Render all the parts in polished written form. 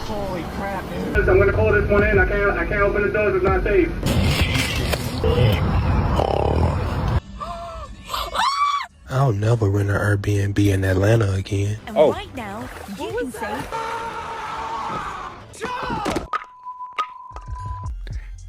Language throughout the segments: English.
Holy crap, dude. I'm gonna call this one in. I can't open the doors. It's not safe. I'll never rent an Airbnb in Atlanta again. And right now, you can say...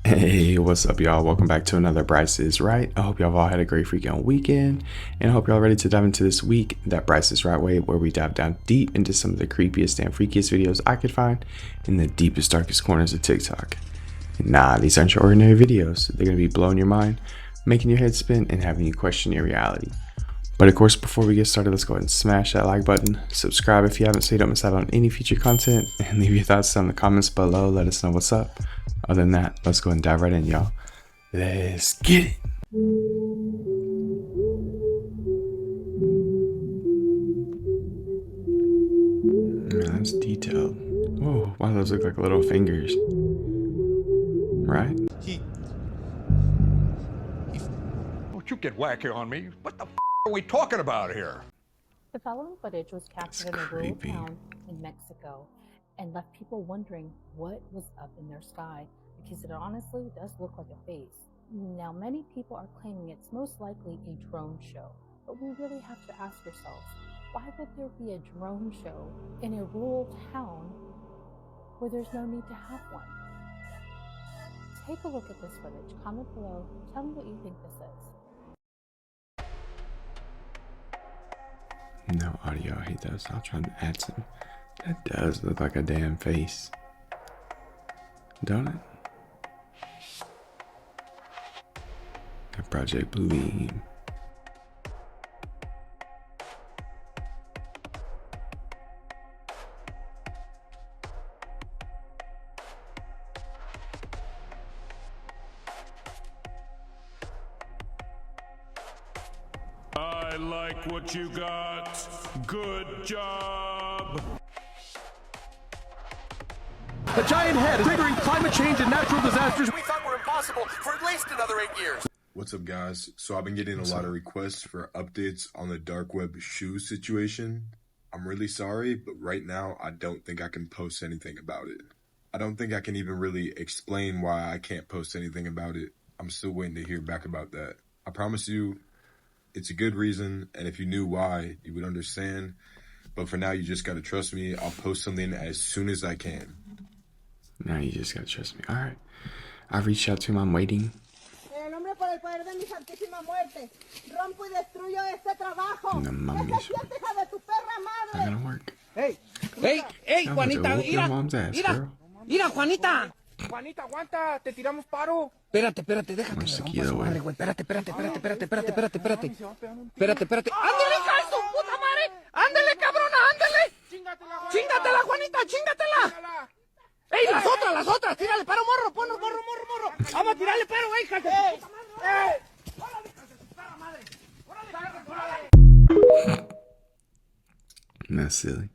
Hey, what's up, y'all? Welcome back to another Bryce is Right. I hope y'all all had a great freaking weekend, and I hope y'all ready to dive into this week that Bryce is Right way, where we dive down deep into some of the creepiest and freakiest videos I could find in the deepest, darkest corners of TikTok. Nah, these aren't your ordinary videos. They're gonna be blowing your mind, making your head spin, and having you question your reality. But of course, before we get started, let's go ahead and smash that like button, subscribe if you haven't so you don't miss out on any future content, and leave your thoughts down in the comments below. Let us know what's up. Other than that, let's go ahead and dive right in, y'all. Let's get it. That's detailed. Whoa, wow, those look like little fingers. Right? Don't you get wacky on me. What the f are we talking about here? The following footage was captured in a rural town in Mexico and left people wondering what was up in their sky, because it honestly does look like a face. Now, many people are claiming it's most likely a drone show, but we really have to ask ourselves, why would there be a drone show in a rural town where there's no need to have one? Take a look at this footage, comment below, tell me what you think this is. No audio, I hate those. I'll try to add some. That does look like a damn face. Don't it? That Project Blue Beam. I like what you got. Good job. The giant head is triggering climate change and natural disasters we thought were impossible for at least another 8 years. What's up, guys? So I've been getting a lot of requests for updates on the dark web shoe situation. I'm really sorry, but right now I don't think I can post anything about it. I don't think I can even really explain why I can't post anything about it. I'm still waiting to hear back about that. I promise you, it's a good reason, and if you knew why, you would understand. But for now, you just gotta trust me. I'll post something as soon as I can. Now you just gotta trust me. Alright. I've reached out to him. I'm waiting. No mames. It's not gonna work. Hey, Juanita, mira, mira, Juanita. Juanita, aguanta, te tiramos paro. Espérate, deja que me rompa su madre, güey. Espérate. ¡Ándale, hija de su puta madre! ¡Ándale, cabrona, ándale! ¡Chingatela, Juanita, chingatela! ¡Ey, las otras! ¡Tírale paro, morro! ¡Morro! ¡Vamos a tirarle paro, güey, hija de su puta madre! ¡Órale, hija de su puta madre! ¡Órale! That's silly.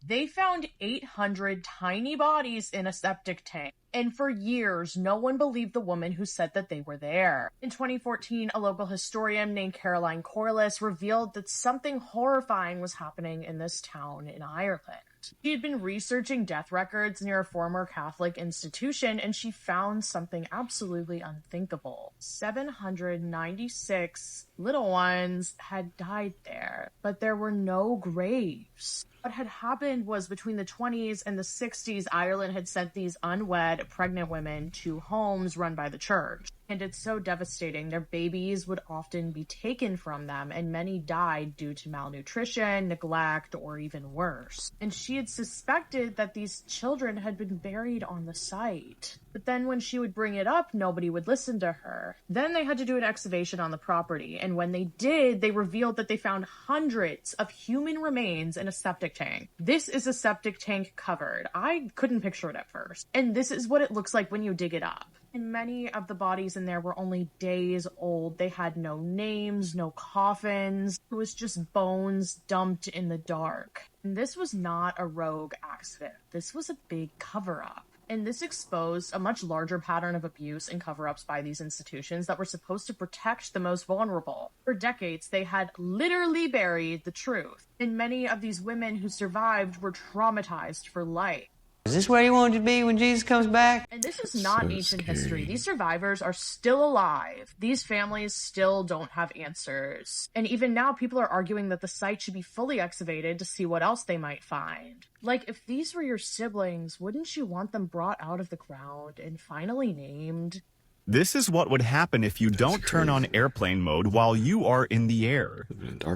They found 800 tiny bodies in a septic tank. And for years, no one believed the woman who said that they were there. In 2014, a local historian named Caroline Corliss revealed that something horrifying was happening in this town in Ireland. She had been researching death records near a former Catholic institution, and she found something absolutely unthinkable. 796 little ones had died there, but there were no graves. What had happened was between the 20s and the 60s, Ireland had sent these unwed pregnant women to homes run by the church. And it's so devastating. Their babies would often be taken from them, and many died due to malnutrition, neglect, or even worse. And she had suspected that these children had been buried on the site. But then when she would bring it up, nobody would listen to her. Then they had to do an excavation on the property, and when they did, they revealed that they found hundreds of human remains in a septic tank. This is a septic tank covered. I couldn't picture it at first. And this is what it looks like when you dig it up. And many of the bodies in there were only days old. They had no names, no coffins. It was just bones dumped in the dark. And this was not a rogue accident. This was a big cover-up. And this exposed a much larger pattern of abuse and cover-ups by these institutions that were supposed to protect the most vulnerable. For decades, they had literally buried the truth. And many of these women who survived were traumatized for life. Is this where you want to be when Jesus comes back? And this is not ancient history. These survivors are still alive. These families still don't have answers. And even now, people are arguing that the site should be fully excavated to see what else they might find. Like, if these were your siblings, wouldn't you want them brought out of the ground and finally named? This is what would happen if you don't turn on airplane mode while you are in the air.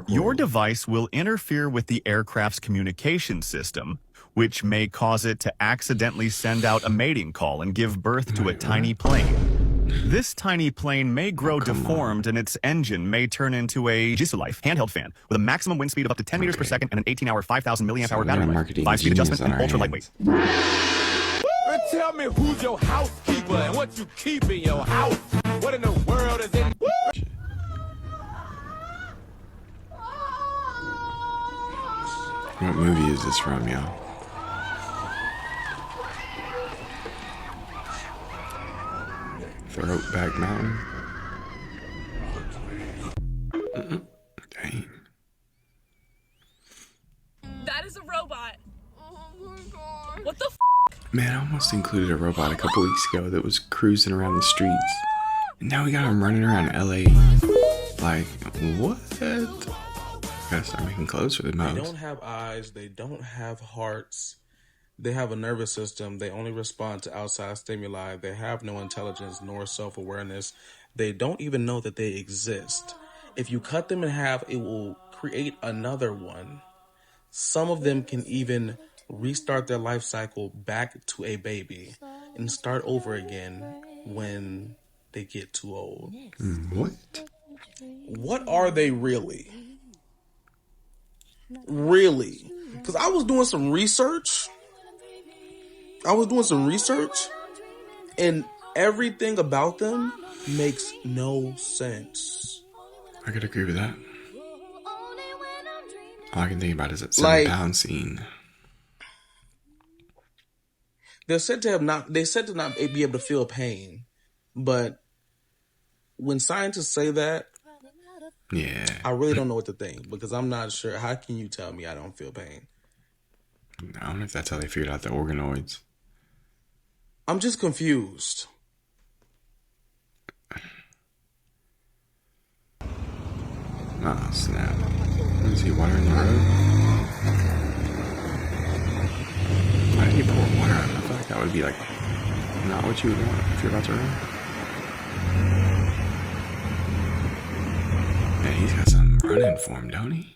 Your device will interfere with the aircraft's communication system, which may cause it to accidentally send out a mating call and give birth to a tiny plane. This tiny plane may grow deformed and its engine may turn into a Life handheld fan with a maximum wind speed of up to 10 meters per second and an 18-hour, 5,000 milliamp hour battery life, 5-speed adjustment, and ultra lightweight. Tell me who's your housekeeper and what you keep in your house. What in the world is it? What movie is this from, y'all? Throatback Mountain. Dang. That is a robot. Oh my god. What the f? Man, I almost included a robot a couple weeks ago that was cruising around the streets. And now we got him running around LA. Like, what? Gotta start making clothes for the mouse. They don't have eyes. They don't have hearts. They have a nervous system. They only respond to outside stimuli. They have no intelligence nor self-awareness. They don't even know that they exist. If you cut them in half, it will create another one. Some of them can even restart their life cycle back to a baby and start over again when they get too old. What? What are they really? Really? Because I was doing some research. And everything about them makes no sense. I could agree with that. All I can think about is that 7-pound scene. They're said to not be able to feel pain, but when scientists say that, yeah, I really don't know what to think because I'm not sure. How can you tell me I don't feel pain? I don't know if that's how they figured out the organoids. I'm just confused. Oh snap! Is he watering the road? Why did you pour water on? I feel like that would be like not what you would want if you're about to run. Man, he's got some running for him, don't he?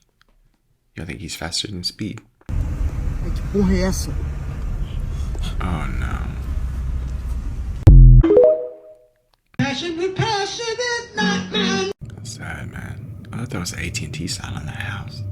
I think he's faster than speed. Oh no. That's sad, man. I thought there was an AT&T sign on that house.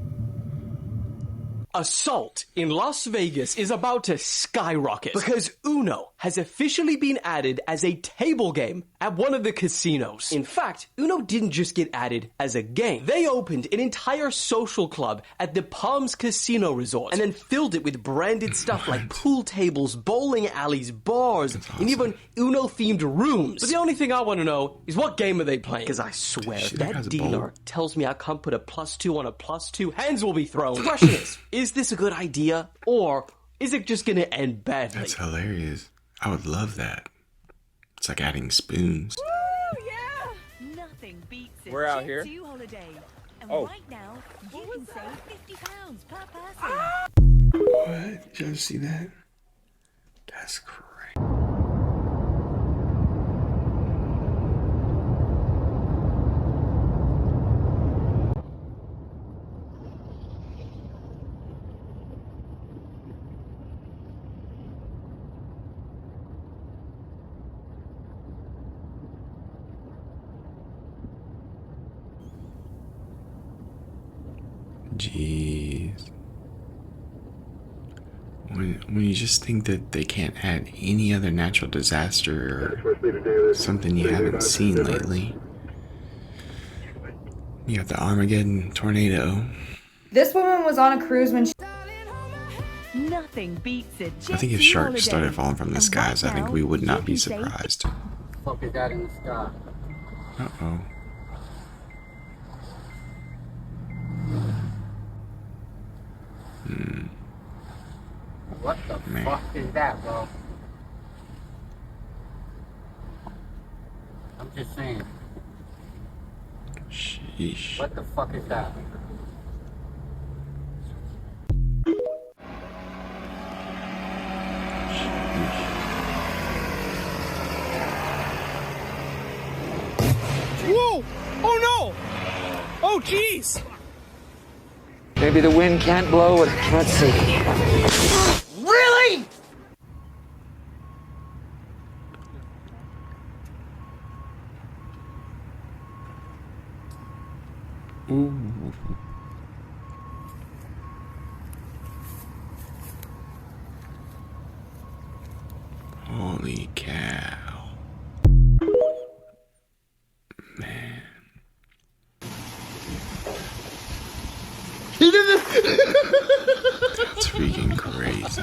Assault in Las Vegas is about to skyrocket because Uno has officially been added as a table game at one of the casinos. In fact, Uno didn't just get added as a game. They opened an entire social club at the Palms Casino Resort and then filled it with branded stuff like pool tables, bowling alleys, bars, and even Uno-themed rooms. But the only thing I want to know is what game are they playing? Because I swear, if that dealer tells me I can't put a +2 on a +2, hands will be thrown. The question is this a good idea, or is it just gonna end badly? That's hilarious. I would love that. It's like adding spoons. Woo, yeah! Nothing beats it. We're out here. Holiday. And Oh. right now, you can save £50 per person. What? Did you see that? That's crazy. Jeez. When you just think that they can't add any other natural disaster or something you haven't seen lately. You got the Armageddon tornado. This woman was on a cruise when she... Nothing beats it. I think if sharks started falling from the skies, I think we would not be surprised. Fuck is that in the sky? Uh-oh. What the fuck is that, bro? I'm just saying. Sheesh. What the fuck is that? Whoa! Oh no! Oh jeez! Maybe the wind can't blow what it can't see. Really? Ooh. Holy cow. Man. That's freaking crazy.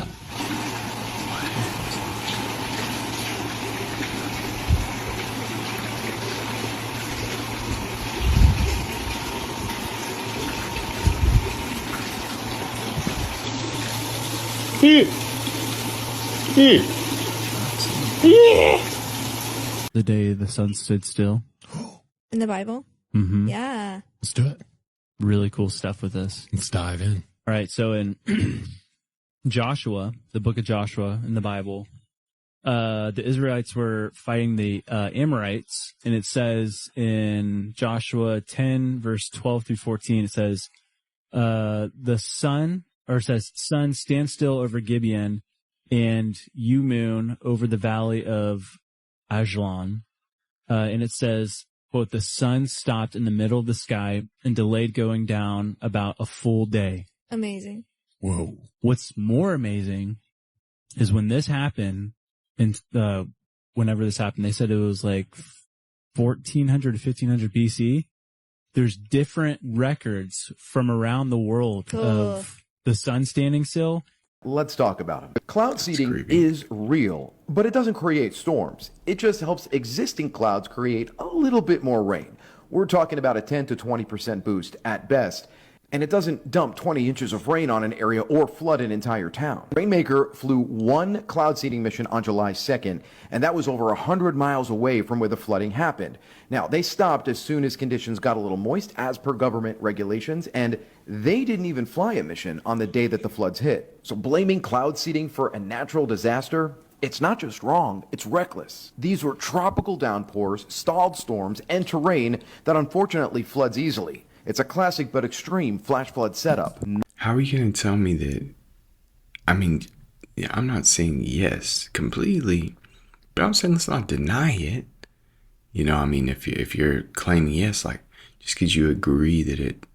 The day the sun stood still. In the Bible? Mm-hmm. Yeah. Let's do it. Really cool stuff with this. Let's dive in. All right, so in Joshua, the book of Joshua in the Bible, the Israelites were fighting the Amorites, and it says in Joshua 10, verse 12 through 14, it says, sun, stand still over Gibeon, and you, moon, over the valley of Ajalon. And it says, quote, the sun stopped in the middle of the sky and delayed going down about a full day. Amazing. Whoa. What's more amazing is when this happened, and whenever this happened, they said it was like 1400 to 1500 BC. There's different records from around the world of the sun standing still. Let's talk about it. Cloud seeding is real, but it doesn't create storms. It just helps existing clouds create a little bit more rain. We're talking about a 10 to 20% boost at best. And it doesn't dump 20 inches of rain on an area or flood an entire town. Rainmaker flew one cloud seeding mission on July 2nd, and that was over 100 miles away from where the flooding happened. Now, they stopped as soon as conditions got a little moist, as per government regulations, and they didn't even fly a mission on the day that the floods hit. So blaming cloud seeding for a natural disaster, it's not just wrong, it's reckless. These were tropical downpours, stalled storms, and terrain that unfortunately floods easily. It's a classic but extreme flash flood setup. How are you going to tell me that? I mean, yeah, I'm not saying yes completely, but I'm saying let's not deny it. You know, I mean, if you're claiming yes, like just because you agree that it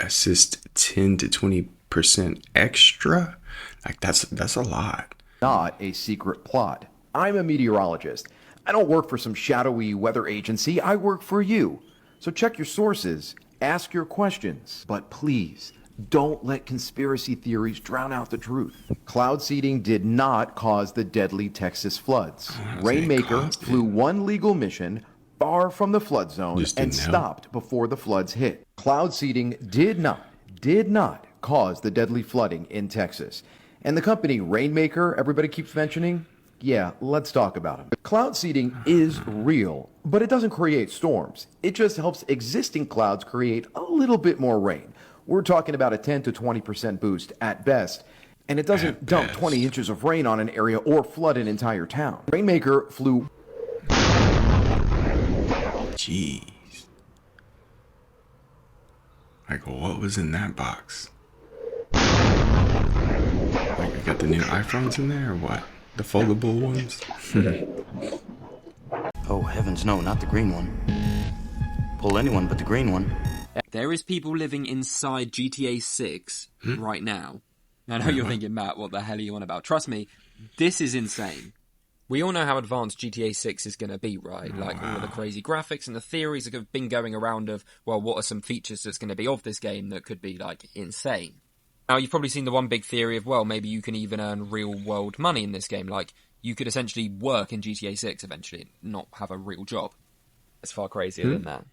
assists 10 to 20% extra, like that's a lot. Not a secret plot. I'm a meteorologist. I don't work for some shadowy weather agency. I work for you. So check your sources. Ask your questions, but please don't let conspiracy theories drown out the truth. Cloud seeding did not cause the deadly Texas floods. Rainmaker flew one legal mission far from the flood zone and stopped before the floods hit. Cloud seeding did not cause the deadly flooding in Texas. And the company Rainmaker, everybody keeps mentioning, yeah, let's talk about them. Cloud seeding is real, but it doesn't create storms. It just helps existing clouds create a little bit more rain. We're talking about a 10 to 20% boost at best. And it doesn't dump 20 inches of rain on an area or flood an entire town. Rainmaker flew... Jeez. Like, what was in that box? Like, I got the new iPhones in there or what? The foldable ones? Oh, heavens no, not the green one. Pull anyone but the green one. There is people living inside GTA 6 right now. I know you're thinking, Matt, what the hell are you on about? Trust me, this is insane. We all know how advanced GTA 6 is going to be, right? Like, all of the crazy graphics and the theories that have been going around of, well, what are some features that's going to be of this game that could be, like, insane? Now, you've probably seen the one big theory of, well, maybe you can even earn real-world money in this game. Like, you could essentially work in GTA 6 eventually, not have a real job. It's far crazier than that.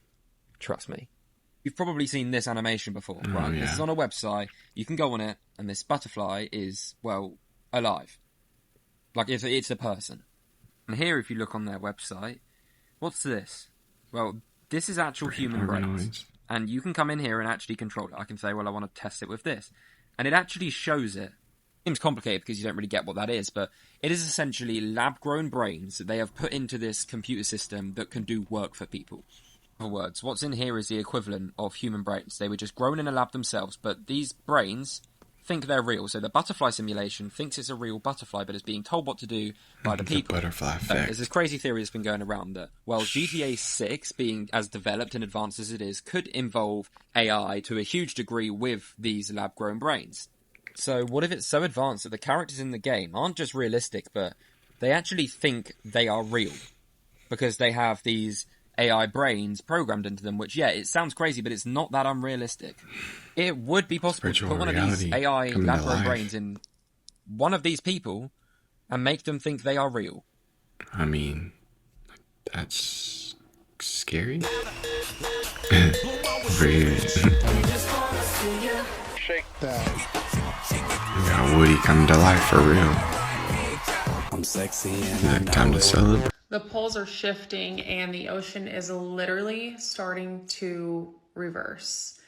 Trust me. You've probably seen this animation before, right? Yeah. This is on a website. You can go on it, and this butterfly is, well, alive. Like, it's a person. And here, if you look on their website, what's this? Well, this is actual human brains. And you can come in here and actually control it. I can say, well, I want to test it with this. And it actually shows it. Seems complicated because you don't really get what that is, but it is essentially lab-grown brains that they have put into this computer system that can do work for people. In other words, what's in here is the equivalent of human brains. They were just grown in a lab themselves, but these brains think they're real. So the butterfly simulation thinks it's a real butterfly, but it's being told what to do by the people. Butterfly effect. There's this crazy theory that's been going around that, well, GTA 6, being as developed and advanced as it is, could involve AI to a huge degree with these lab-grown brains. So what if it's so advanced that the characters in the game aren't just realistic, but they actually think they are real? Because they have these AI brains programmed into them, which, yeah, it sounds crazy, but it's not that unrealistic. It would be possible to put one of these AI lab-grown brains in one of these people and make them think they are real. I mean, that's scary. Weird. Shake that. We got Woody coming to life for real. I'm sexy Is that time to celebrate? The poles are shifting and the ocean is literally starting to reverse.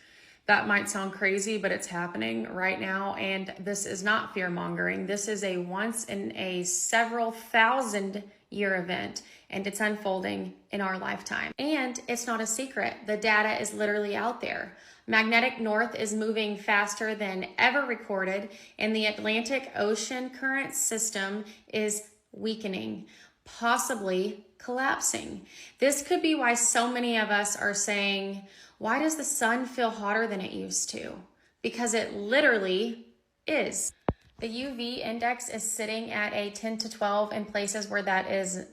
That might sound crazy, but it's happening right now. And this is not fear-mongering. This is a once in a several thousand year event, and it's unfolding in our lifetime. And it's not a secret. The data is literally out there. Magnetic north is moving faster than ever recorded, and the Atlantic Ocean current system is weakening, possibly collapsing. This could be why so many of us are saying, why does the sun feel hotter than it used to? Because it literally is. The UV index is sitting at a 10 to 12 in places where that is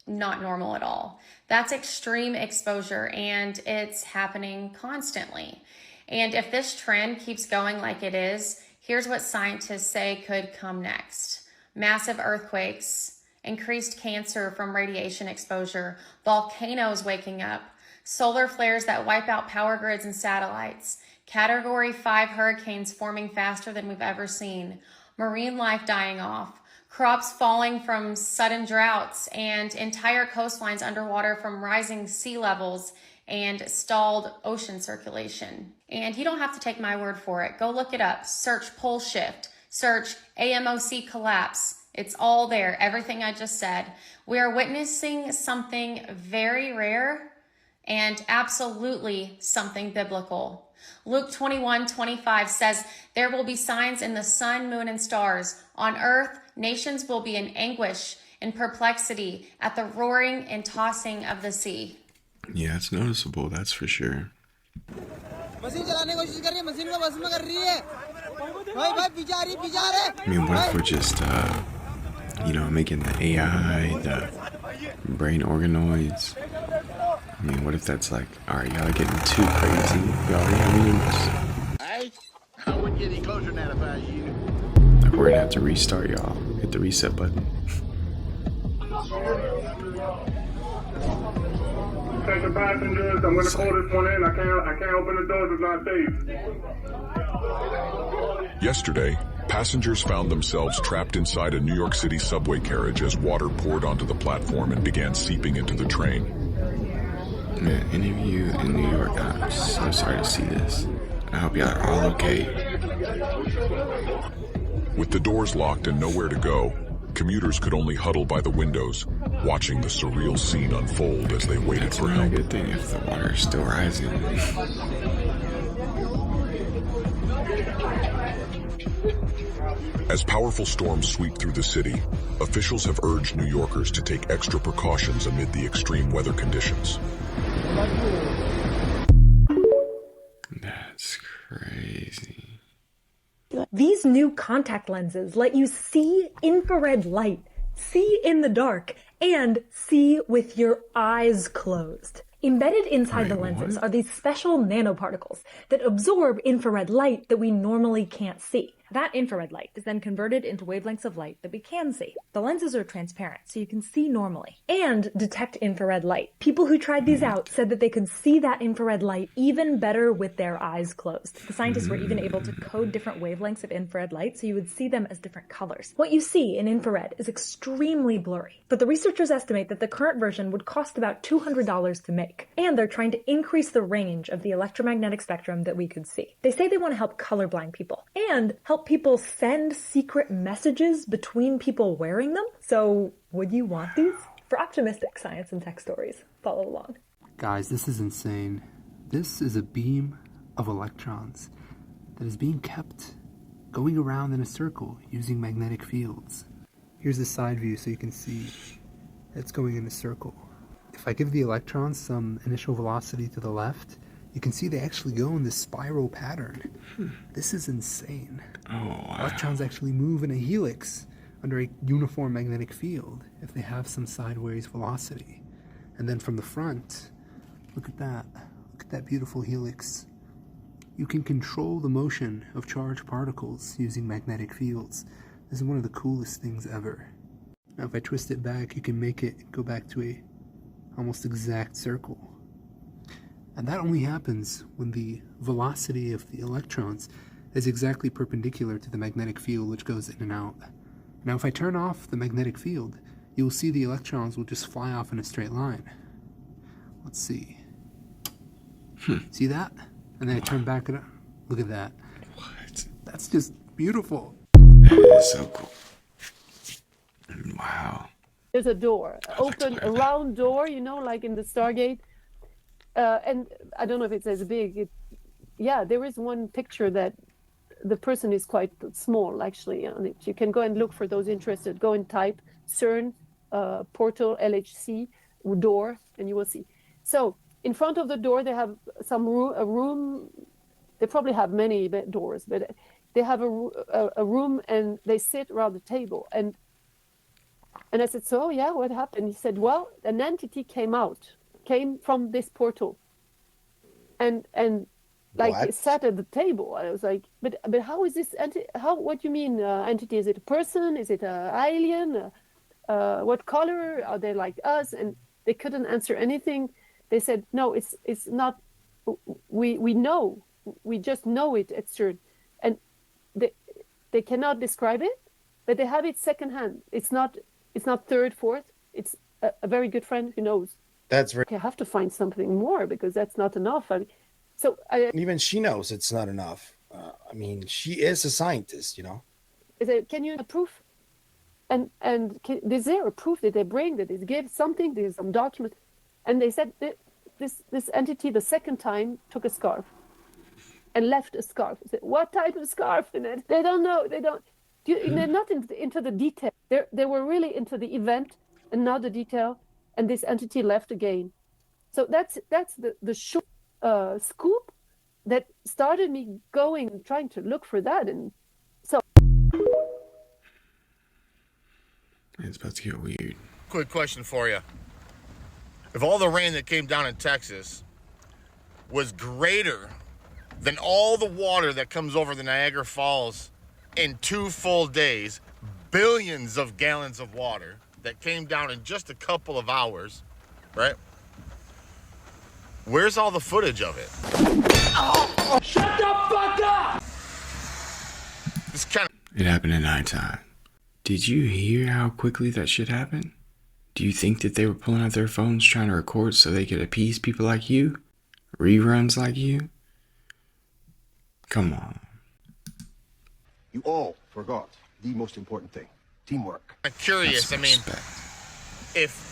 not normal at all. That's extreme exposure, and it's happening constantly. And if this trend keeps going like it is, here's what scientists say could come next. Massive earthquakes, increased cancer from radiation exposure, volcanoes waking up, solar flares that wipe out power grids and satellites, Category 5 hurricanes forming faster than we've ever seen, marine life dying off, crops falling from sudden droughts, and entire coastlines underwater from rising sea levels and stalled ocean circulation. And you don't have to take my word for it. Go look it up. Search pole shift. Search AMOC collapse. It's all there. Everything I just said. We are witnessing something very rare and absolutely something biblical. Luke 21:25 says, there will be signs in the sun, moon, and stars. On earth, nations will be in anguish and perplexity at the roaring and tossing of the sea. Yeah, it's noticeable, that's for sure. I mean, what if we're just, making the AI, the brain organoids? I mean, what if that's like, alright, y'all are getting too crazy. Y'all are memes. I wouldn't get any closer than that if I was you. Like, we're gonna have to restart, y'all. Hit the reset button. Attention passengers, I'm gonna call this one in. I can't open the doors, it's not safe. Yesterday, passengers found themselves trapped inside a New York City subway carriage as water poured onto the platform and began seeping into the train. Man, any of you in New York, I'm so sorry to see this. I hope y'all are all okay. With the doors locked and nowhere to go, commuters could only huddle by the windows, watching the surreal scene unfold as they waited for help. It's not a good thing if the water is still rising. As powerful storms sweep through the city, officials have urged New Yorkers to take extra precautions amid the extreme weather conditions. That's crazy. These new contact lenses let you see infrared light, see in the dark, and see with your eyes closed. Embedded inside the lenses are these special nanoparticles that absorb infrared light that we normally can't see. That infrared light is then converted into wavelengths of light that we can see. The lenses are transparent, so you can see normally and detect infrared light. People who tried these out said that they could see that infrared light even better with their eyes closed. The scientists were even able to code different wavelengths of infrared light so you would see them as different colors. What you see in infrared is extremely blurry, but the researchers estimate that the current version would cost about $200 to make, and they're trying to increase the range of the electromagnetic spectrum that we could see. They say they want to help colorblind people and help people send secret messages between people wearing them. So would you want these? For optimistic science and tech stories, follow along. Guys, this is insane. This is a beam of electrons that is being kept going around in a circle using magnetic fields. Here's the side view so you can see it's going in a circle. If I give the electrons some initial velocity to the left, you can see they actually go in this spiral pattern. This is insane. Oh, wow. Electrons actually move in a helix under a uniform magnetic field if they have some sideways velocity. And then from the front, look at that. Look at that beautiful helix. You can control the motion of charged particles using magnetic fields. This is one of the coolest things ever. Now if I twist it back, you can make it go back to a almost exact circle. And that only happens when the velocity of the electrons is exactly perpendicular to the magnetic field which goes in and out. Now if I turn off the magnetic field, you will see the electrons will just fly off in a straight line. Let's see. See that? And then I turn back it up. Look at that. What? That's just beautiful. That is so cool. Wow. There's a door, open, a round door, you know, like in the Stargate. And I don't know if it's as big. Yeah, there is one picture that the person is quite small, actually. On it. You can go and look for those interested. Go and type CERN, portal, LHC, door, and you will see. So in front of the door, they have a room. They probably have many doors, but they have a room, and they sit around the table. And I said, so yeah, what happened? He said, well, an entity came from this portal, and like it sat at the table. I was like, but how is this what do you mean entity? Is it a person? Is it an alien? What color are they like us? And they couldn't answer anything. They said, no, it's not. We know. We just know it at CERN, and they cannot describe it, but they have it secondhand. It's not third, fourth. It's a very good friend who knows. That's very. Okay, I have to find something more because that's not enough. Even she knows it's not enough. I mean, she is a scientist, you know. Can you have proof? And is there a proof that they bring that they give something? There's some document, and they said that this entity the second time took a scarf, and left a scarf. I said, what type of scarf? And they don't know. They're not into the detail. They were really into the event and not the detail. And this entity left again. So that's the short scoop that started me trying to look for that. And so it's about to get weird. Quick question for you. If all the rain that came down in Texas was greater than all the water that comes over the Niagara Falls in 2 full days, billions of gallons of water that came down in just a couple of hours, right? Where's all the footage of it? Oh, shut the fuck up! This kind of... It happened at nighttime. Did you hear how quickly that shit happened? Do you think that they were pulling out their phones trying to record so they could appease people like you? Reruns like you? Come on. You all forgot the most important thing. Teamwork. I'm curious, I mean, if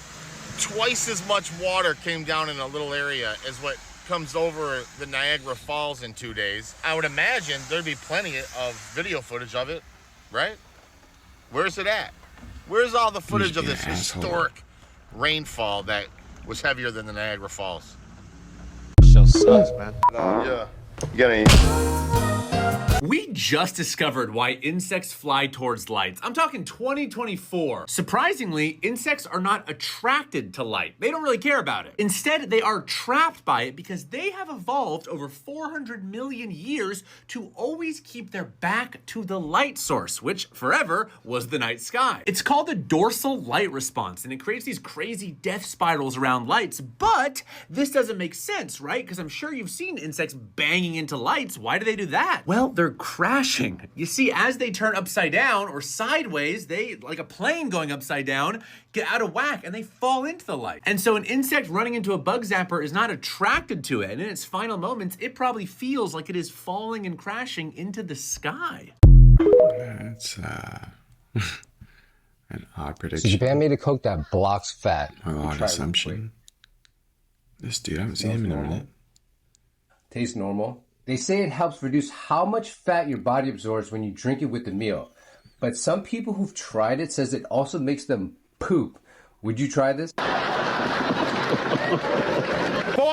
twice as much water came down in a little area as what comes over the Niagara Falls in 2 days, I would imagine there'd be plenty of video footage of it, right? Where's it at? Where's all the footage of this historic rainfall that was heavier than the Niagara Falls? Show sucks, man. Yeah. You got any? We just discovered why insects fly towards lights. I'm talking 2024. Surprisingly, insects are not attracted to light. They don't really care about it. Instead, they are trapped by it because they have evolved over 400 million years to always keep their back to the light source, which forever was the night sky. It's called the dorsal light response, and it creates these crazy death spirals around lights, but this doesn't make sense, right? Because I'm sure you've seen insects banging into lights. Why do they do that? Well, they're crashing. You see, as they turn upside down or sideways, they, like a plane going upside down, get out of whack and they fall into the light. And so an insect running into a bug zapper is not attracted to it, and in its final moments, it probably feels like it is falling and crashing into the sky. That's an odd prediction. So Japan made a Coke that blocks fat. An odd assumption. This dude, I haven't seen him in a minute. Tastes normal. They say it helps reduce how much fat your body absorbs when you drink it with the meal. But some people who've tried it says it also makes them poop. Would you try this? 4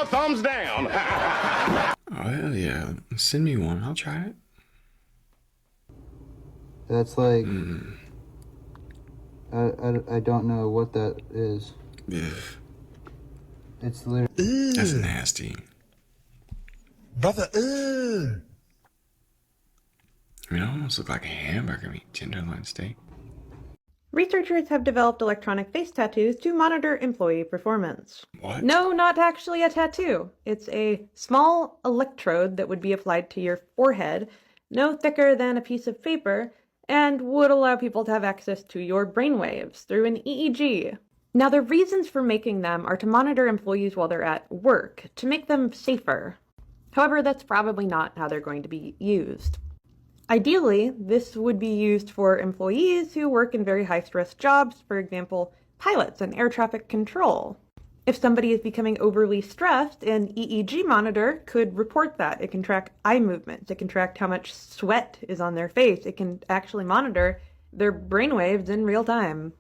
thumbs down. Oh, hell yeah. Send me one. I'll try it. That's like... I don't know what that is. Yeah. It's literally... That's nasty. Brother, I mean, it almost look like a hamburger meat, tenderloin steak. Researchers have developed electronic face tattoos to monitor employee performance. What? No, not actually a tattoo. It's a small electrode that would be applied to your forehead, no thicker than a piece of paper, and would allow people to have access to your brainwaves through an EEG. Now, the reasons for making them are to monitor employees while they're at work, to make them safer. However, that's probably not how they're going to be used. Ideally, this would be used for employees who work in very high-stress jobs, for example, pilots and air traffic control. If somebody is becoming overly stressed, an EEG monitor could report that. It can track eye movements. It can track how much sweat is on their face. It can actually monitor their brainwaves in real time.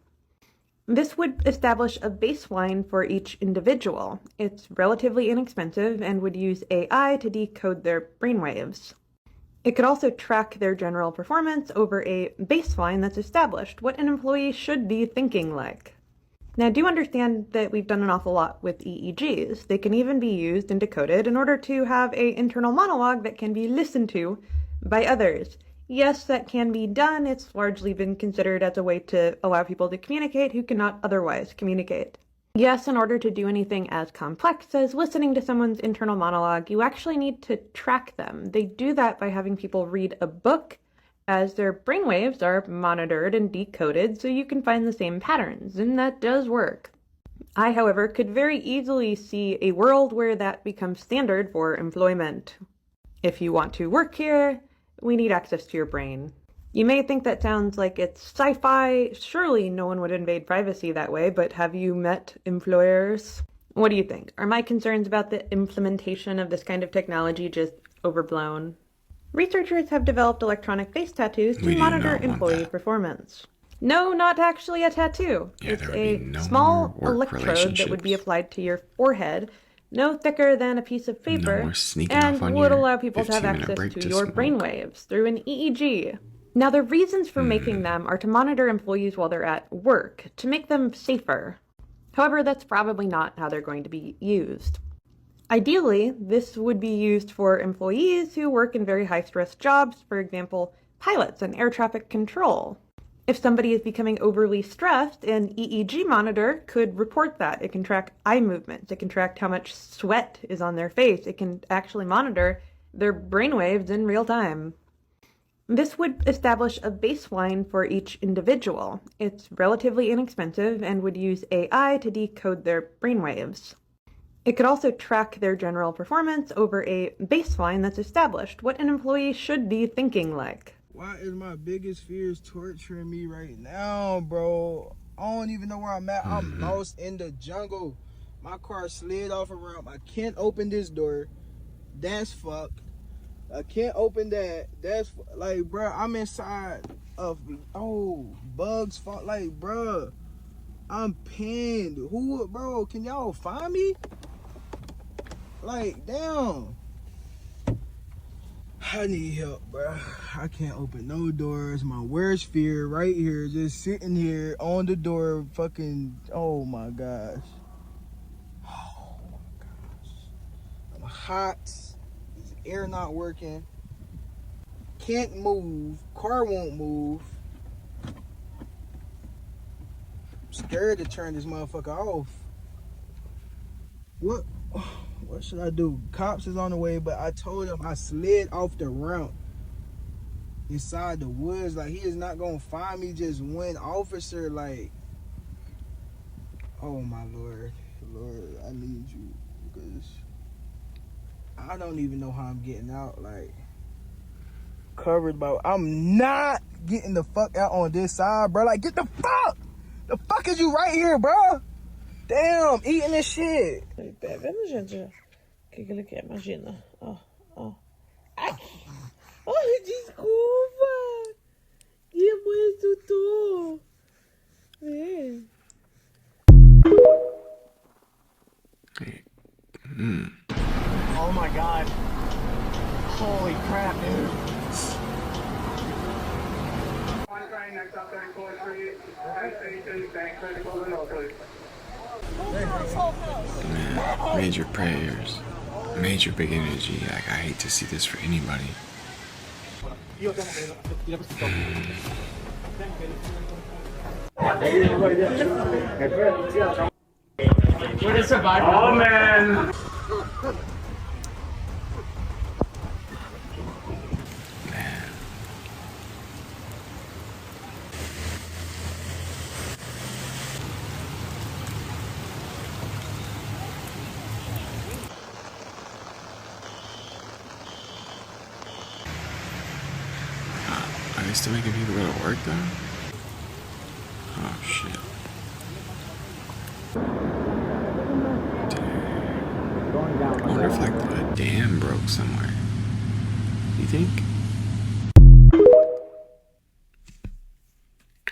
This would establish a baseline for each individual. It's relatively inexpensive and would use AI to decode their brainwaves. It could also track their general performance over a baseline that's established, what an employee should be thinking like. Now, do understand that we've done an awful lot with EEGs. They can even be used and decoded in order to have an internal monologue that can be listened to by others. Yes, that can be done. It's largely been considered as a way to allow people to communicate who cannot otherwise communicate. Yes, in order to do anything as complex as listening to someone's internal monologue, you actually need to track them. They do that by having people read a book as their brainwaves are monitored and decoded so you can find the same patterns, and that does work. I, however, could very easily see a world where that becomes standard for employment. If you want to work here, we need access to your brain. You may think that sounds like it's sci-fi. Surely no one would invade privacy that way, but have you met employers? What do you think? Are my concerns about the implementation of this kind of technology just overblown? Researchers have developed electronic face tattoos to monitor employee performance. No, not actually a tattoo. Yeah, it's a small electrode that would be applied to your forehead, no thicker than a piece of paper, and would allow people to have access to your brainwaves through an EEG. Now, the reasons for making them are to monitor employees while they're at work, to make them safer. However, that's probably not how they're going to be used. Ideally, this would be used for employees who work in very high-stress jobs, for example, pilots and air traffic control. If somebody is becoming overly stressed, an EEG monitor could report that. It can track eye movements. It can track how much sweat is on their face. It can actually monitor their brainwaves in real time. This would establish a baseline for each individual. It's relatively inexpensive and would use AI to decode their brainwaves. It could also track their general performance over a baseline that's established, what an employee should be thinking like. Why is my biggest fears torturing me right now, bro? I don't even know where I'm at. I'm lost in the jungle. My car slid off a ramp. I can't open this door. That's fucked. I can't open that. That's like, bro, I'm inside of, bugs fall. Like, bro, I'm pinned. Who, bro, can y'all find me? Like, damn. I need help, bro. I can't open no doors. My worst fear right here, just sitting here on the door, fucking, oh my gosh. Oh my gosh. I'm hot. This air not working. Can't move. Car won't move. I'm scared to turn this motherfucker off. What should I do? Cops is on the way, but I told him I slid off the ramp inside the woods. Like, he is not gonna find me, just one officer. Like, oh my Lord, I need you, because I don't even know how I'm getting out. Like, covered by, I'm not getting the fuck out on this side, bro. Like, get the fuck is you right here, bro? Damn, eating this shit. Tá vendo, gente? O que ele quer? Imagina. Ó, ó. Ai! Ai, desculpa! Que muito tô! Vem. Oh my god. Holy crap, dude. One train next up 34th Street, infestation, bank critical and please. Man, major prayers, major big energy. Like, I hate to see this for anybody. Oh man. Are they still making people go to work though? Oh shit. Damn. I wonder if like a dam broke somewhere. You think?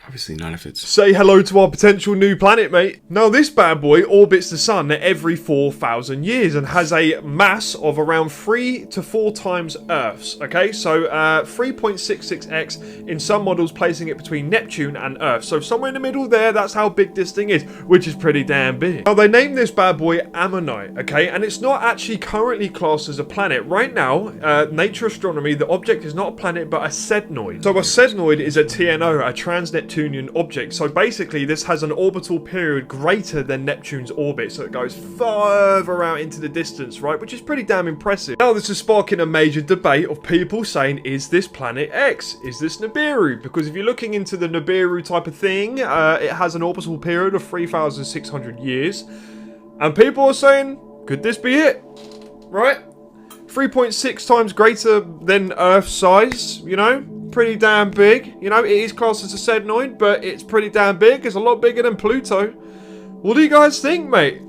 Obviously not if it's... Say hello to our potential new planet, mate. Now, this bad boy orbits the sun every 4,000 years and has a mass of around 3 to 4 times Earth's. Okay, so 3.66x in some models, placing it between Neptune and Earth. So somewhere in the middle there, that's how big this thing is, which is pretty damn big. Now, they named this bad boy Ammonite, okay, and it's not actually currently classed as a planet. Right now, Nature Astronomy, the object is not a planet, but a sednoid. So a sednoid is a TNO, a trans-Neptunian object. So basically this has an orbital period greater than Neptune's orbit, so it goes further out into the distance, right, which is pretty damn impressive. Now this is sparking a major debate of people saying, is this planet X? Is this Nibiru? Because if you're looking into the Nibiru type of thing, it has an orbital period of 3,600 years, and people are saying, could this be it? Right? 3.6 times greater than Earth size, you know? Pretty damn big. You know, it is classed as a sednoid, but it's pretty damn big. It's a lot bigger than Pluto. What do you guys think, mate?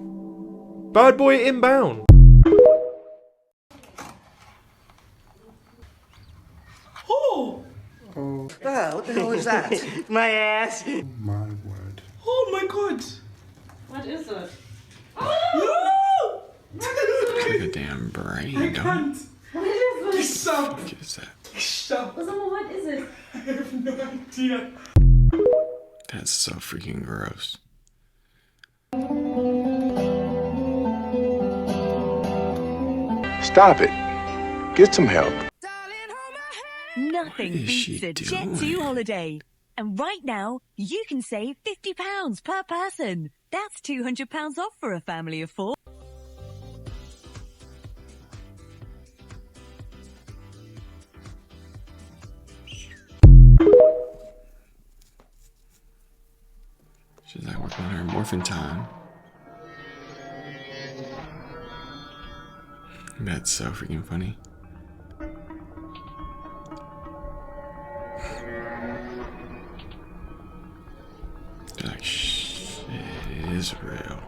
Bad boy inbound. Oh! What the hell is that? My ass. My word. Oh my god. What is it? Oh! It's like a damn brain, I don't can't. What is it? Stop. What is that? Stop. What is it? I have no idea. That's so freaking gross. Stop it. Get some help. Nothing What is beats she a doing? Jet2 holiday. And right now, you can save £50 per person. That's £200 off for a family of 4. She's like working on her morphin time. That's so freaking funny. They're like, shit, it is real.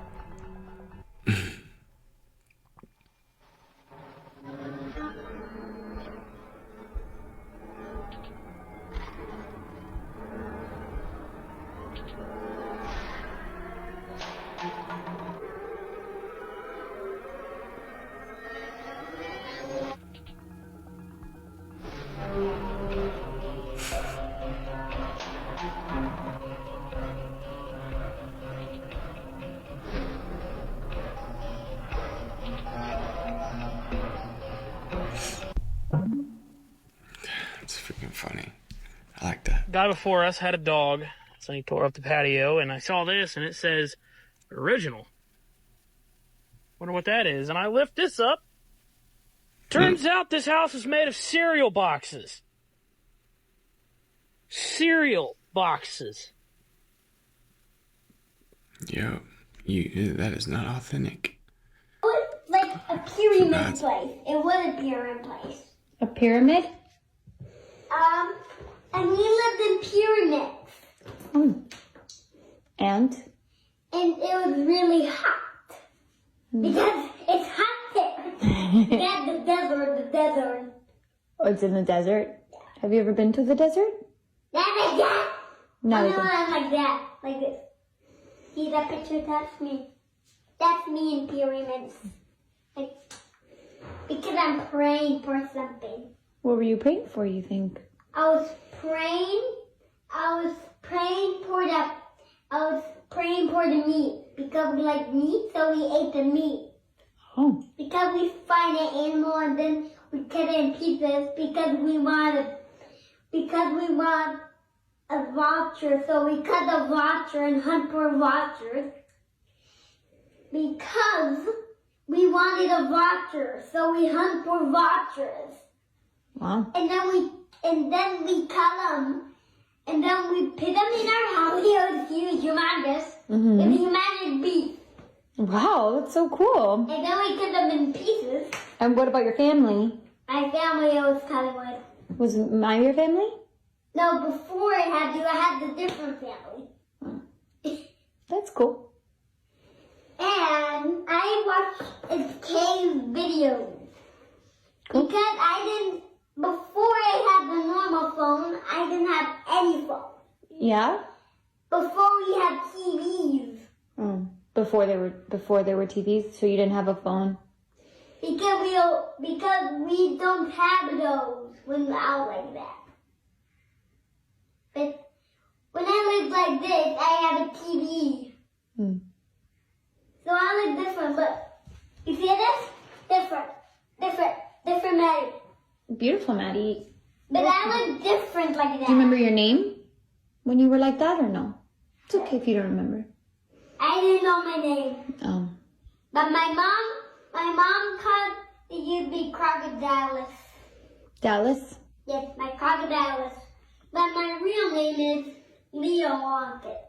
guy before us had a dog, so he tore up the patio, and I saw this, and it says, original. Wonder what that is. And I lift this up. Turns out this house is made of cereal boxes. Cereal boxes. Yo, that is not authentic. It was like a pyramid place. It was a pyramid place. A pyramid? And we lived in pyramids. Oh. And And it was really hot. Because it's hot there. Yeah, the desert. Oh, it's in the desert? Have you ever been to the desert? Not like that. Not No, like that. like that. Like this. See that picture? That's me. That's me in pyramids. Like, because I'm praying for something. What were you praying for, you think? I was praying for the meat. Because we like meat, so we ate the meat. Oh. Because we find an animal and then we cut it in pieces because we want a vulture, so we cut the vulture and hunt for vultures. Because we wanted a vulture, so we hunt for vultures. Wow. And then we cut them, and then we put them in our house. It was huge, humongous. Mm-hmm. It was humongous beef. Wow, that's so cool. And then we cut them in pieces. And what about your family? My family was Hollywood. Was mine your family? No, before I had the different family. That's cool. And I watched a cave video. Cool. Because before I had the normal phone, I didn't have any phone. Yeah? Before we had TVs. Oh. Before there were TVs, so you didn't have a phone? Because we don't have those when we're out like that. But when I lived like this, I had a TV. So I look different, but you see this? Different Maddie. Beautiful, Maddie. But I look different like that. Do you remember your name when you were like that or no? It's okay if you don't remember. I didn't know my name. Oh. But my mom called you the crocodilus. Dallas? Yes, my crocodilus. But my real name is Leo Lockett.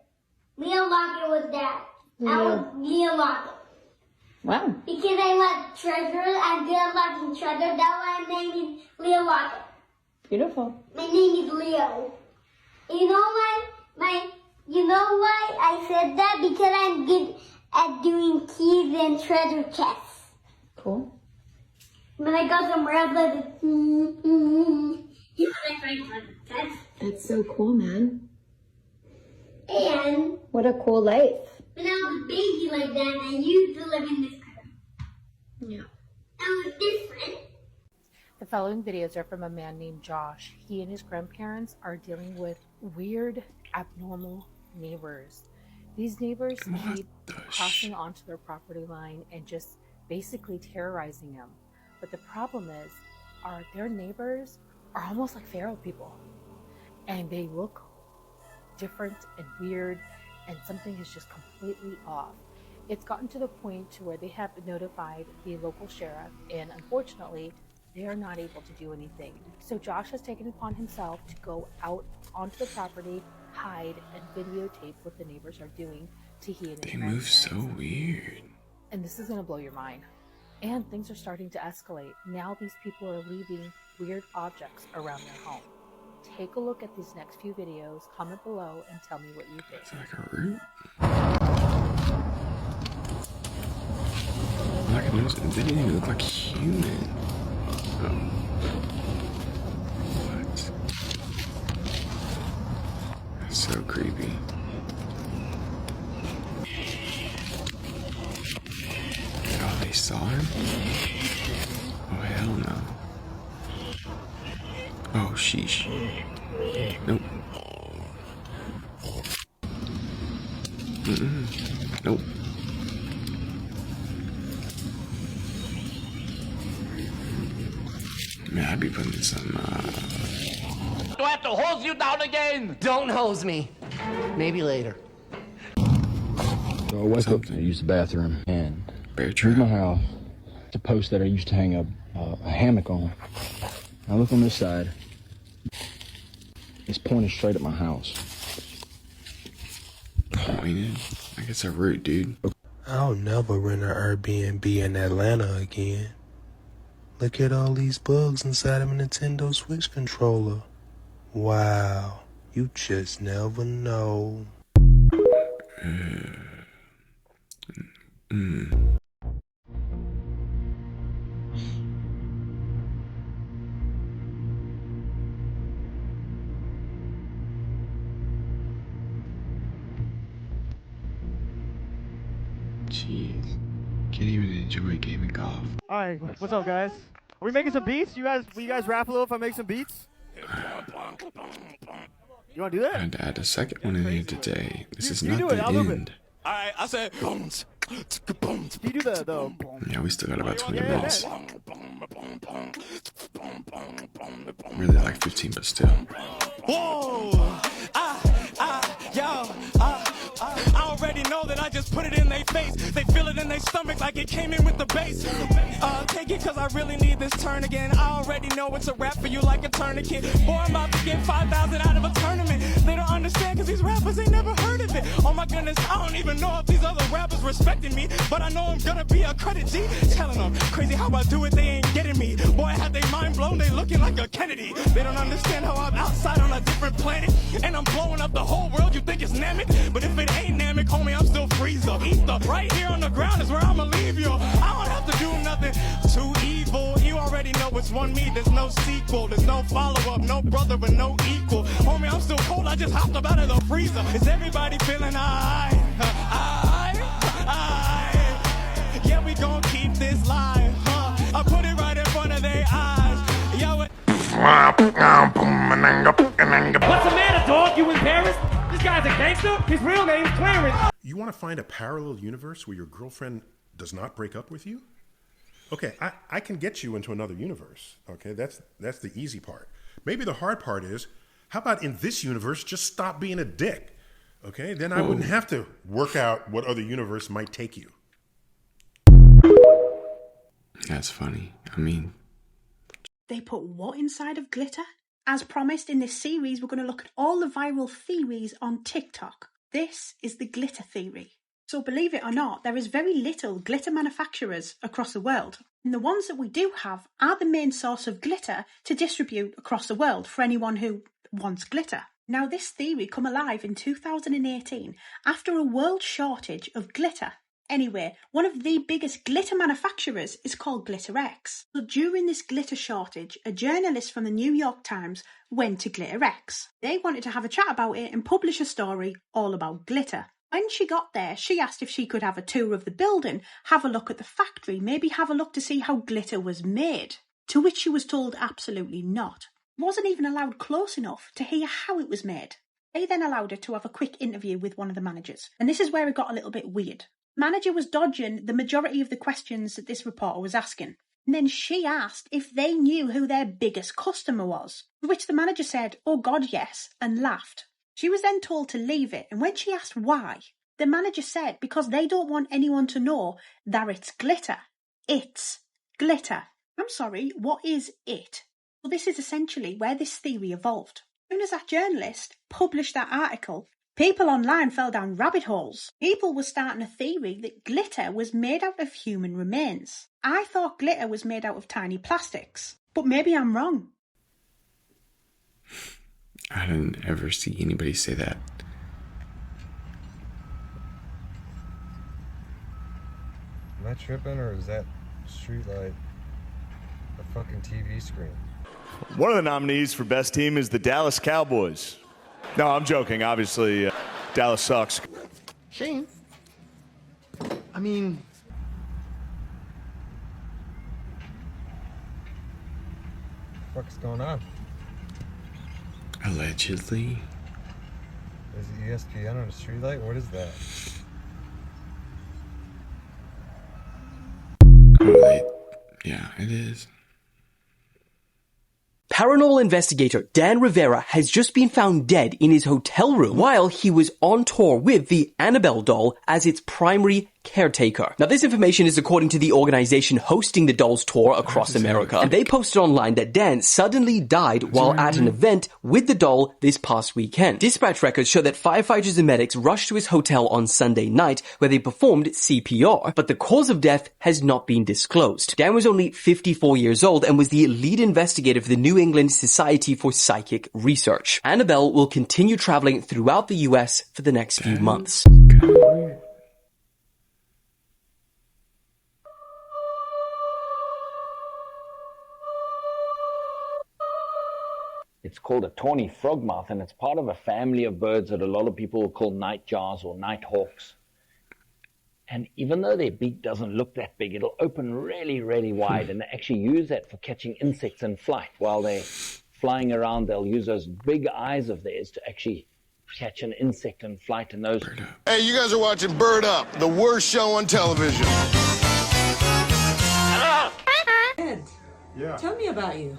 Leo Lockett was that. I was Leo Lockett. Wow. Because I like treasure, I'm good at locking treasure. That's why my name is Leo Lockett. Beautiful. My name is Leo. You know why? You know why I said that? Because I'm good at doing keys and treasure chests. Cool. When I go somewhere else, I just, you know, I find fun. That's so cool, man. And what a cool life. when I was a baby like that, I used to live in this car. Yeah. I was different. The following videos are from a man named Josh. He and his grandparents are dealing with weird, abnormal neighbors. These neighbors keep crossing onto their property line and just basically terrorizing them. But the problem is, their neighbors are almost like feral people. And they look different and weird, and something is just completely off. It's gotten to the point to where they have notified the local sheriff, and unfortunately, they are not able to do anything. So Josh has taken it upon himself to go out onto the property, hide, and videotape what the neighbors are doing to he and his They move so weird. And this is gonna blow your mind. And things are starting to escalate. Now these people are leaving weird objects around their home. Take a look at these next few videos, comment below, and tell me what you think. It's like a root. I can notice they didn't even look like human. Oh. What? That's so creepy. Oh, they saw him? Oh, hell no. Oh, sheesh. Nope. Nope. Man, I'd be putting some Do I have to hose you down again? Don't hose me. Maybe later. So I wake up to use the bathroom, and through my house, it's a post that I used to hang a hammock on. I look on this side. It's pointed straight at my house. Pointed? I guess a root, dude. I'll never rent an Airbnb in Atlanta again. Look at all these bugs inside of a Nintendo Switch controller. Wow, you just never know. Jeez. Can't even enjoy gaming golf. Alright, what's up, guys? Are we making some beats? Will you guys rap a little if I make some beats? You wanna do that? I had to add a second one in here today. This is not do the it, I love it. end. Alright, I said bones. You do the Yeah, we still got about 20 minutes. Really like 15, but still. Whoa! I already know that I just put it in their face. They feel it in their stomach like it came in with the bass. Take it cause I really need this turn again. I already know it's a rap for you like a tourniquet. Boy, I'm about to get 5,000 out of a tournament. They don't understand cause these rappers ain't never heard of it. Oh my goodness, I don't even know if these other rappers respecting me. But I know I'm gonna be a credit G. Telling them crazy how I do it, they ain't getting me. Boy, I had their mind blown, they looking like a Kennedy. They don't understand how I'm outside on a different planet. And I'm blowing up the whole world, you think it's Namek? But if it ain't Namek, homie, I'm still Freezer. Ether, right here on the ground is where I'ma leave you. I don't have to do nothing too evil. You already know it's one me, there's no sequel. There's no follow-up, no brother, but no equal. Homie, I'm still cold, I just hopped up out of the freezer. Is everybody feeling aight? Yeah, we gon' keep this live, I put it right in front of their eyes. Yo, what's the matter, dog? You embarrassed? This guy's a gangster? His real name's Clarence. You want to find a parallel universe where your girlfriend does not break up with you? Okay, I can get you into another universe. Okay, that's the easy part. Maybe the hard part is, how about in this universe, just stop being a dick? Okay, then I wouldn't have to work out what other universe might take you. That's funny. I mean, They put what inside of glitter? As promised in this series, we're going to look at all the viral theories on TikTok. This is the glitter theory. So believe it or not, there is very little glitter manufacturers across the world. And the ones that we do have are the main source of glitter to distribute across the world for anyone who wants glitter. Now this theory come alive in 2018 after a world shortage of glitter. Anyway, one of the biggest glitter manufacturers is called GlitterX. So during this glitter shortage, a journalist from the New York Times went to GlitterX. They wanted to have a chat about it and publish a story all about glitter. When she got there, she asked if she could have a tour of the building, have a look at the factory, maybe have a look to see how glitter was made. To which she was told absolutely not. Wasn't even allowed close enough to hear how it was made. They then allowed her to have a quick interview with one of the managers. And this is where it got a little bit weird. Manager was dodging the majority of the questions that this reporter was asking. And then she asked if they knew who their biggest customer was, to which the manager said, "Oh God, yes," and laughed. She was then told to leave it, and when she asked why, the manager said because they don't want anyone to know that it's glitter. It's glitter. I'm sorry, what is it? Well, this is essentially where this theory evolved. As soon as that journalist published that article, people online fell down rabbit holes. People were starting a theory that glitter was made out of human remains. I thought glitter was made out of tiny plastics, but maybe I'm wrong. I didn't ever see anybody say that. Am I tripping, or is that Streetlight a fucking TV screen? One of the nominees for best team is the Dallas Cowboys. No, I'm joking. Obviously, Dallas sucks. Shane, I mean... What the fuck's going on? Allegedly. Is it ESPN on a Streetlight? What is that? Oh, yeah, it is. Paranormal investigator Dan Rivera has just been found dead in his hotel room while he was on tour with the Annabelle doll as its primary caretaker. Now, this information is according to the organization hosting the doll's tour across America, and they posted online that Dan suddenly died while at an event with the doll this past weekend. Dispatch records show that firefighters and medics rushed to his hotel on Sunday night where they performed CPR, but the cause of death has not been disclosed. Dan was only 54 years old and was the lead investigator for the New England Society for Psychic Research. Annabelle will continue traveling throughout the US for the next few months. It's called a Tawny frogmouth, and it's part of a family of birds that a lot of people will call nightjars or nighthawks. And even though their beak doesn't look that big, it'll open really, really wide, and they actually use that for catching insects in flight. While they're flying around, they'll use those big eyes of theirs to actually catch an insect in flight. And those... Hey, you guys are watching Bird Up, the worst show on television. Ed, Yeah. tell me about you.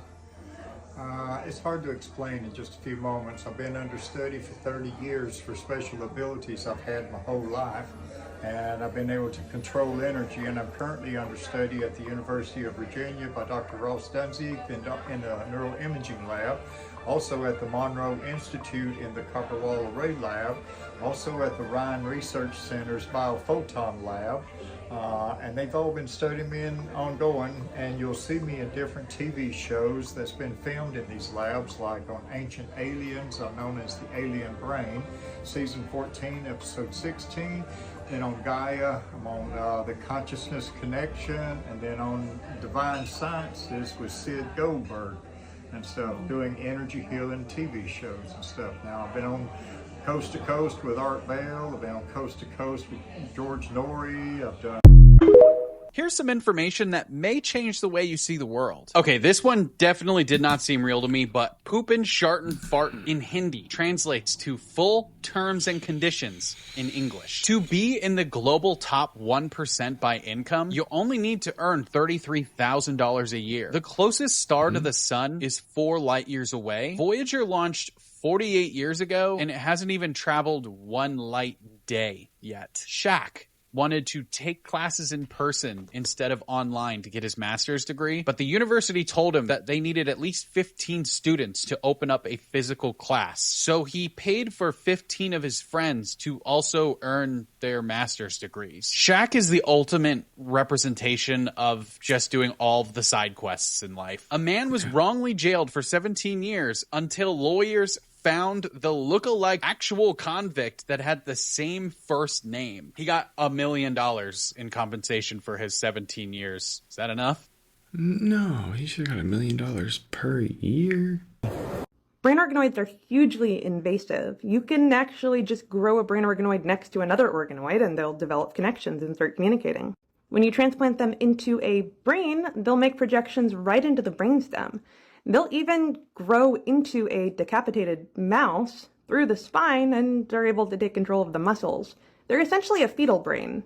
It's hard to explain in just a few moments. I've been understudy for 30 years for special abilities I've had my whole life, and I've been able to control energy, and I'm currently understudy at the University of Virginia by Dr. Ross Dunzig in the neuroimaging lab, also at the Monroe Institute in the Copper Wall Array lab, also at the Ryan Research Center's Biophoton lab. And they've all been studying me ongoing, and you'll see me in different TV shows that's been filmed in these labs, like on Ancient Aliens, I'm known as the Alien Brain, season 14, episode 16. Then on Gaia, I'm on the Consciousness Connection, and then on Divine Sciences with Sid Goldberg and stuff, doing energy healing TV shows and stuff. Now I've been on Coast to Coast with Art Bell, I've been on Coast to Coast with George Norrie, I've done... Here's some information that may change the way you see the world. Okay, this one definitely did not seem real to me, but poopin', shartin', fartin' in Hindi translates to full terms and conditions in English. To be in the global top 1% by income, you only need to earn $33,000 a year. The closest star to the sun is 4 light years away. Voyager launched 48 years ago, and it hasn't even traveled 1 light day yet. Shaq wanted to take classes in person instead of online to get his master's degree, but the university told him that they needed at least 15 students to open up a physical class. So he paid for 15 of his friends to also earn their master's degrees. Shaq is the ultimate representation of just doing all of the side quests in life. A man was wrongly jailed for 17 years until lawyers found the look-alike actual convict that had the same first name. He got $1 million in compensation for his 17 years. Is that enough? No, he should have got $1 million per year. Brain organoids are hugely invasive. You can actually just grow a brain organoid next to another organoid and they'll develop connections and start communicating. When you transplant them into a brain, they'll make projections right into the brainstem. They'll even grow into a decapitated mouse through the spine and are able to take control of the muscles. They're essentially a fetal brain.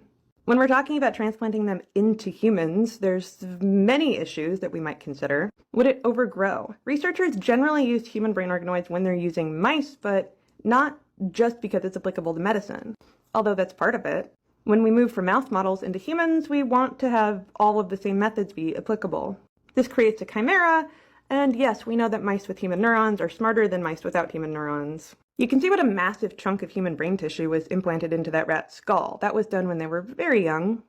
When we're talking about transplanting them into humans, there's many issues that we might consider. Would it overgrow? Researchers generally use human brain organoids when they're using mice, but not just because it's applicable to medicine, although that's part of it. When we move from mouse models into humans, we want to have all of the same methods be applicable. This creates a chimera. And yes, we know that mice with human neurons are smarter than mice without human neurons. You can see what a massive chunk of human brain tissue was implanted into that rat's skull. That was done when they were very young.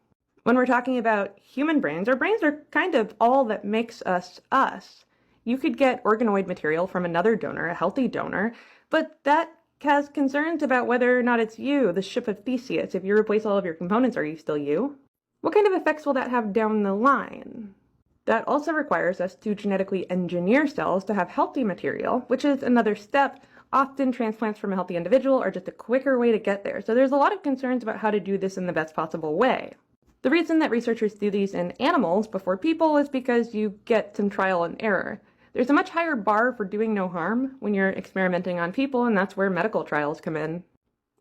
When we're talking about human brains, our brains are kind of all that makes us us. You could get organoid material from another donor, a healthy donor, but that has concerns about whether or not it's you, the ship of Theseus. If you replace all of your components, are you still you? What kind of effects will that have down the line? That also requires us to genetically engineer cells to have healthy material, which is another step. Often transplants from a healthy individual are just a quicker way to get there. So there's a lot of concerns about how to do this in the best possible way. The reason that researchers do these in animals before people is because you get some trial and error. There's a much higher bar for doing no harm when you're experimenting on people, and that's where medical trials come in.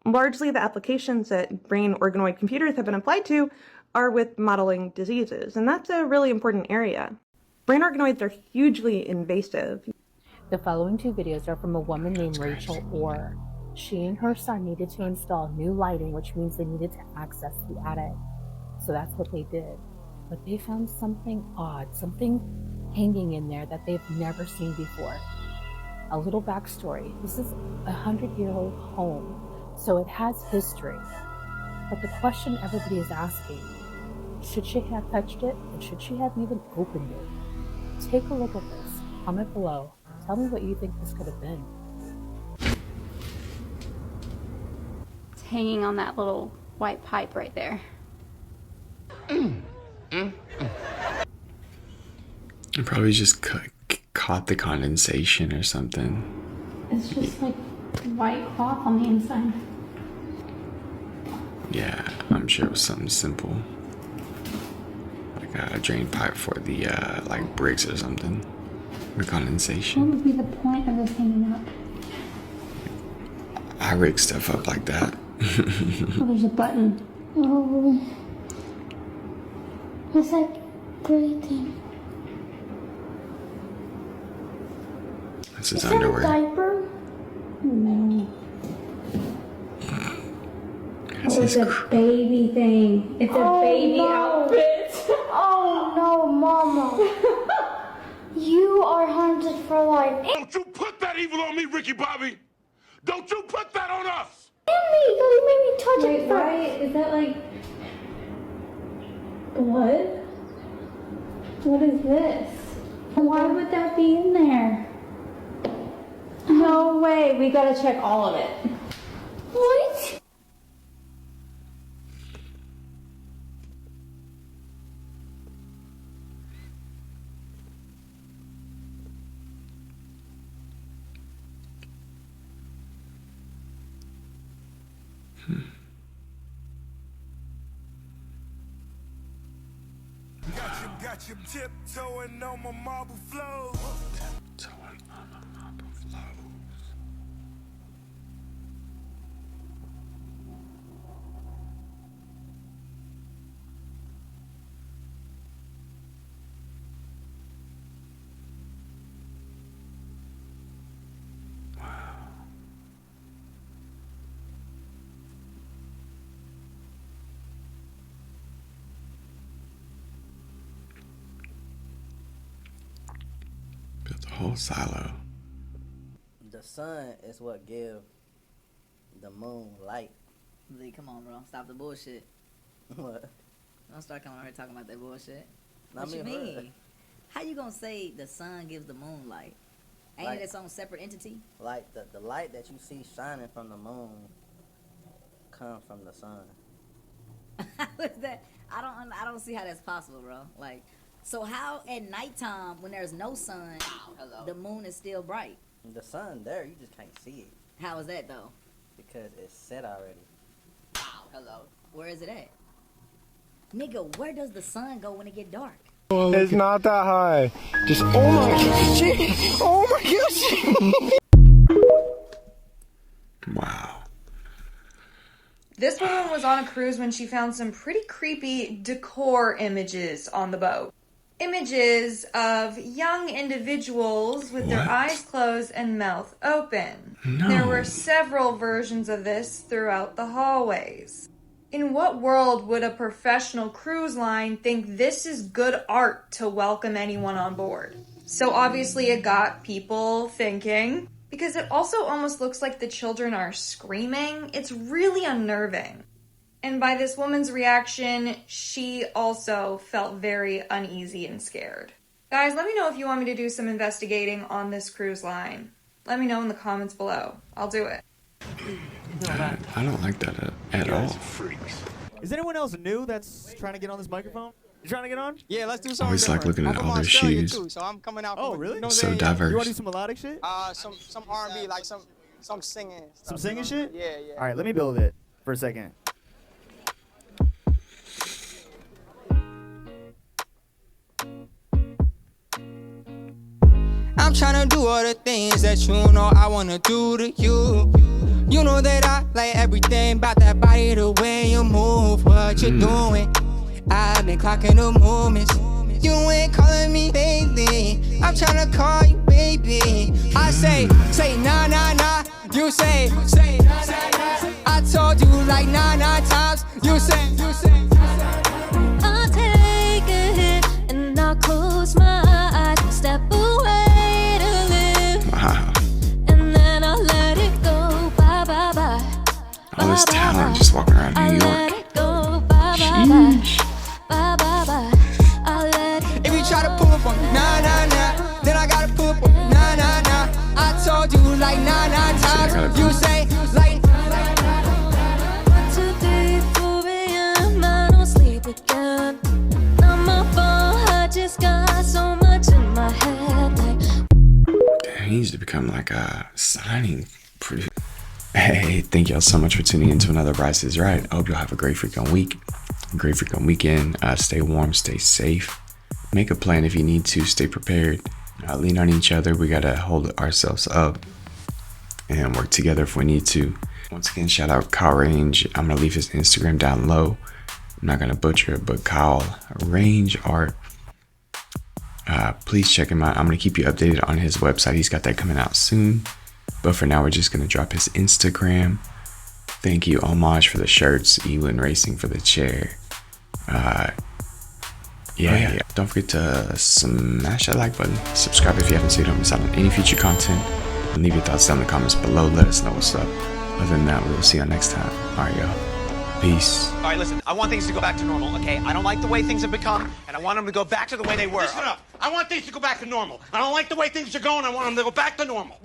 Largely, the applications that brain organoid computers have been applied to are with modeling diseases, and that's a really important area. Brain organoids are hugely invasive. The following 2 videos are from a woman named Rachel Orr. She and her son needed to install new lighting, which means they needed to access the attic. So that's what they did. But they found something odd, something hanging in there that they've never seen before. A little backstory. This is a 100-year-old home, so it has history. But the question everybody is asking, should she have touched it, and should she have even opened it? Take a look at this. Comment below. Tell me what you think this could have been. It's hanging on that little white pipe right there. It probably just caught the condensation or something. It's just like white cloth on the inside. Yeah, I'm sure it was something simple. Like a drain pipe for the, like bricks or something. Or condensation. What would be the point of this hanging up? I rig stuff up like that. Oh, there's a button. Oh. What's that gray thing? This is that underwear. a diaper? No. This Oh, it's a baby thing. It's a baby outfit. Oh no, Mama. You are haunted for life. Don't you put that evil on me, Ricky Bobby! Don't you put that on us! Andy, you made me touch Wait, it why? first. Is that like blood? What is this? Why would that be in there? No way. We gotta check all of it. What? Got you tiptoeing on my marble floors. Tiptoeing on my marble floors. Built a whole silo. The sun is what give the moon light. Lee, come on, bro. Stop the bullshit. What? Don't start coming over here talking about that bullshit. Not What you me, mean? How you gonna say the sun gives the moon light? Ain't Like- it its own separate entity? Like the light that you see shining from the moon comes from the sun. How is that? I don't see how that's possible, bro. Like, so how at nighttime when there's no sun, the moon is still bright? The sun there, you just can't see it How is that though? because it's set already. Hello. Where is it at? Nigga, where does the sun go when it get dark? It's not that high. Just oh my gosh. Oh my gosh. Wow. This woman was on a cruise when she found some pretty creepy decor images on the boat. Images of young individuals with their eyes closed and mouth open. No. There were several versions of this throughout the hallways. In what world would a professional cruise line think this is good art to welcome anyone on board? So obviously it got people thinking, because it also almost looks like the children are screaming. It's really unnerving. And by this woman's reaction, she also felt very uneasy and scared. Guys, let me know if you want me to do some investigating on this cruise line. Let me know in the comments below. I'll do it. I don't like that at all. Is anyone else new that's trying to get on this microphone? You trying to get on? Yeah, let's do something. Always like looking at all their shoes. Too, so I'm coming out. Oh, really? You know So diverse. You want to do some melodic shit? Some R&B, like some singing. Stuff, Some singing shit? Yeah, yeah. All right, let me build it for a second. I'm trying to do all the things that you know I wanna do to you. You know that I like everything about that body, the way you move, what you're doing. I've been clocking the movements. You ain't calling me lately. I'm tryna call you baby. I say nah, nah, nah. You say nah, nah, nah. I told you like 9 times. You say I'll take a hit and I'll close my eyes, step away to live. Wow. And then I'll let it go. Bye, bye, bye. All this talent just walking around New York. Sheesh. Bye, bye, bye. I'll let it if you try to pull up on me, nah, nah, nah, then I gotta pull up on you, nah, nah, nah. I told you like 9 times. You say like 1, 2, 3, 4 a.m. I don't sleep again. I'm up all, I just got so much in my head. Like, Damn, he needs to become like a signing. Hey, thank y'all so much for tuning in to another Bryce is Right. I hope y'all have a great freaking week, a great freaking weekend. Stay warm, stay safe. Make a plan if you need to. Stay prepared. Lean on each other. We gotta hold ourselves up and work together if we need to. Once again, shout out Kyle Range. I'm gonna leave his Instagram down low. I'm not gonna butcher it, but Kyle Range Art. Please check him out. I'm gonna keep you updated on his website. He's got that coming out soon. But for now, we're just gonna drop his Instagram. Thank you, Homage, for the shirts. Elin Racing for the chair. Yeah. Don't forget to smash that like button. Subscribe if you haven't, so you don't miss out on any future content. And leave your thoughts down in the comments below. Let us know what's up. Other than that, we will see you next time. All right, y'all. Peace. All right, listen, I want things to go back to normal, okay? I don't like the way things have become, and I want them to go back to the way they were. Listen up. I want things to go back to normal. I don't like the way things are going. I want them to go back to normal.